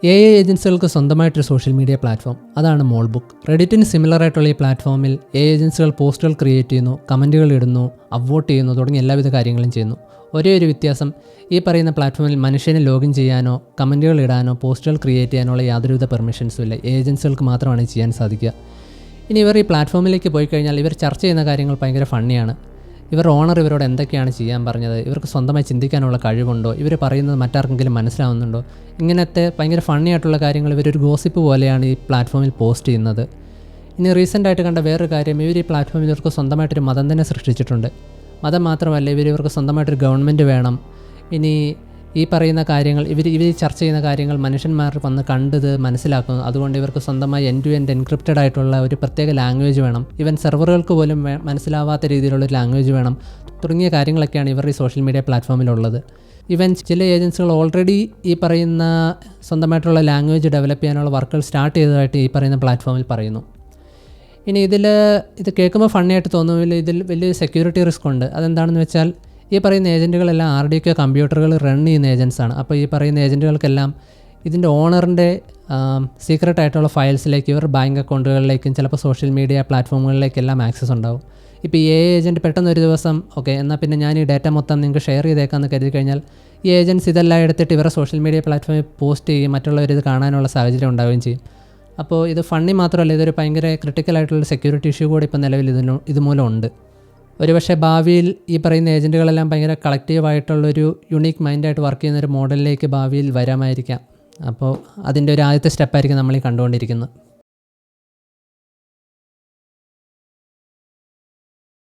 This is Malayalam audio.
ഏജൻസികൾക്ക് സ്വന്തമായിട്ടൊരു സോഷ്യൽ മീഡിയ പ്ലാറ്റ്ഫോം, അതാണ് മോൾബുക്ക്. റെഡിറ്റിന് സിമിലർ ആയിട്ടുള്ള ഈ പ്ലാറ്റ്ഫോമിൽ ഏജൻസികൾ പോസ്റ്റുകൾ ക്രിയേറ്റ് ചെയ്യുന്നു, കമൻറ്റുകൾ ഇടുന്നു, അപ്വോട്ട് ചെയ്യുന്നു തുടങ്ങിയ എല്ലാവിധ കാര്യങ്ങളും ചെയ്യുന്നു. ഒരേ ഒരു വ്യത്യാസം, ഈ പറയുന്ന പ്ലാറ്റ്ഫോമിൽ മനുഷ്യന് ലോഗിൻ ചെയ്യാനോ കമൻറ്റുകൾ ഇടാനോ പോസ്റ്റുകൾ ക്രിയേറ്റ് ചെയ്യാനുള്ള യാതൊരുവിധ പെർമിഷൻസും ഇല്ല. ഏജൻസികൾക്ക് മാത്രമാണ് ചെയ്യാൻ സാധിക്കുക. ഇനി ഇവർ ഈ പ്ലാറ്റ്ഫോമിലേക്ക് പോയി കഴിഞ്ഞാൽ ഇവർ ചർച്ച ചെയ്യുന്ന കാര്യങ്ങൾ ഭയങ്കര ഫണ്ണിയാണ്. ഇവർ ഓണർ ഇവരോട് എന്തൊക്കെയാണ് ചെയ്യാൻ പറഞ്ഞത്, ഇവർക്ക് സ്വന്തമായി ചിന്തിക്കാനുള്ള കഴിവുണ്ടോ, ഇവർ പറയുന്നത് മറ്റാർക്കെങ്കിലും മനസ്സിലാവുന്നുണ്ടോ, ഇങ്ങനത്തെ ഭയങ്കര ഫണ്ണി ആയിട്ടുള്ള കാര്യങ്ങൾ ഇവരൊരു ഗോസിപ്പ് പോലെയാണ് ഈ പ്ലാറ്റ്ഫോമിൽ പോസ്റ്റ് ചെയ്യുന്നത്. ഇനി റീസെൻ്റായിട്ട് കണ്ട വേറൊരു കാര്യം, ഇവർ ഈ പ്ലാറ്റ്ഫോമിൽ ഇവർക്ക് സ്വന്തമായിട്ടൊരു മതം തന്നെ സൃഷ്ടിച്ചിട്ടുണ്ട്. മതം മാത്രമല്ല, ഇവർക്ക് സ്വന്തമായിട്ടൊരു ഗവൺമെൻറ് വേണം. ഇനി ഈ പറയുന്ന കാര്യങ്ങൾ ഇവർ ചർച്ച ചെയ്യുന്ന കാര്യങ്ങൾ മനുഷ്യന്മാർ വന്ന് കണ്ടത് മനസ്സിലാക്കുന്നു. അതുകൊണ്ട് ഇവർക്ക് സ്വന്തമായി എൻഡ് ടു എൻഡ് എൻക്രിപ്റ്റഡ് ആയിട്ടുള്ള ഒരു പ്രത്യേക ലാംഗ്വേജ് വേണം. ഈവൻ സെർവറുകൾക്ക് പോലും മനസ്സിലാവാത്ത രീതിയിലുള്ളൊരു ലാംഗ്വേജ് വേണം. തുടങ്ങിയ കാര്യങ്ങളൊക്കെയാണ് ഇവർ ഈ സോഷ്യൽ മീഡിയ പ്ലാറ്റ്ഫോമിലുള്ളത്. ഈവൻ ചില ഏജൻസികൾ ഓൾറെഡി ഈ പറയുന്ന സ്വന്തമായിട്ടുള്ള ലാംഗ്വേജ് ഡെവലപ്പ് ചെയ്യാനുള്ള വർക്കുകൾ സ്റ്റാർട്ട് ചെയ്തതായിട്ട് ഈ പറയുന്ന പ്ലാറ്റ്ഫോമിൽ പറയുന്നു. ഇനി ഇത് കേൾക്കുമ്പോൾ ഫണ്ണിയായിട്ട് തോന്നുമെങ്കിൽ ഇതിൽ വലിയൊരു സെക്യൂരിറ്റി റിസ്ക് ഉണ്ട്. അതെന്താണെന്ന് വെച്ചാൽ, ഈ പറയുന്ന ഏജൻറ്റുകളെല്ലാം RDK കമ്പ്യൂട്ടറുകൾ റൺ ചെയ്യുന്ന ഏജൻസാണ്. അപ്പോൾ ഈ പറയുന്ന ഏജൻറ്റുകൾക്കെല്ലാം ഇതിൻ്റെ ഓണറിൻ്റെ സീക്രട്ട് ആയിട്ടുള്ള ഫയൽസിലേക്ക്, ഇവർ ബാങ്ക് അക്കൗണ്ടുകളിലേക്കും ചിലപ്പോൾ സോഷ്യൽ മീഡിയ പ്ലാറ്റ്ഫോമുകളിലേക്കെല്ലാം ആക്സസ് ഉണ്ടാവും. ഇപ്പോൾ ഈ ഏജൻറ്റ് പെട്ടെന്ന് ഒരു ദിവസം എന്നാൽ പിന്നെ ഞാൻ ഈ ഡാറ്റ മൊത്തം നിങ്ങൾക്ക് ഷെയർ ചെയ്തേക്കാമെന്ന് കരുതി കഴിഞ്ഞാൽ ഈ ഏജൻസ് ഇതെല്ലാം എടുത്തിട്ട് ഇവരുടെ സോഷ്യൽ മീഡിയ പ്ലാറ്റ്ഫോമിൽ പോസ്റ്റ് ചെയ്യും, മറ്റുള്ളവരിത് കാണാനുള്ള സാഹചര്യം ഉണ്ടാവുകയും ചെയ്യും. അപ്പോൾ ഇത് ഫണ്ണി മാത്രമല്ല, ഇതൊരു ഭയങ്കര ക്രിട്ടിക്കലായിട്ടുള്ള സെക്യൂരിറ്റി ഇഷ്യൂ കൂടി ഇപ്പോൾ നിലവിൽ ഇതുമൂലം ഉണ്ട്. ഒരുപക്ഷെ ഭാവിയിൽ ഈ പറയുന്ന ഏജൻറ്റുകളെല്ലാം ഭയങ്കര കളക്റ്റീവായിട്ടുള്ളൊരു യുണീക്ക് മൈൻഡായിട്ട് വർക്ക് ചെയ്യുന്നൊരു മോഡലിലേക്ക് ഭാവിയിൽ വരാമായിരിക്കാം. അപ്പോൾ അതിൻ്റെ ഒരു ആദ്യത്തെ സ്റ്റെപ്പായിരിക്കും നമ്മൾ ഈ കണ്ടുകൊണ്ടിരിക്കുന്നത്.